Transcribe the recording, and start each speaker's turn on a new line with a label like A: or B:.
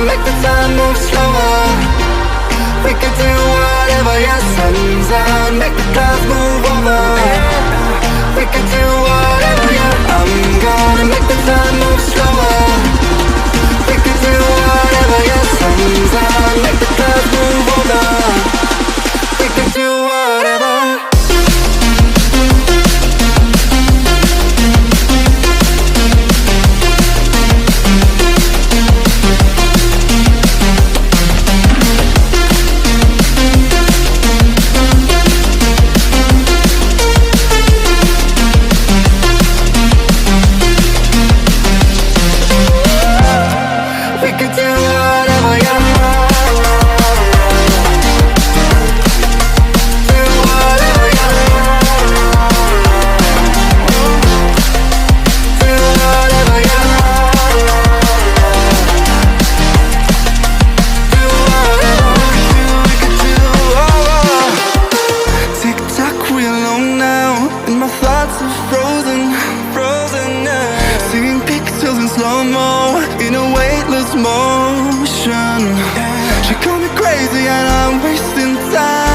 A: make the time move slower. We could do whatever, yeah, sun's out, make the clouds move over. We could do whatever, yeah, I'm gonna make the time move slower. We could do whatever, yeah, sun's out, make the clouds move over. We could do whatever. In a weightless motion, she called me crazy and I'm wasting time.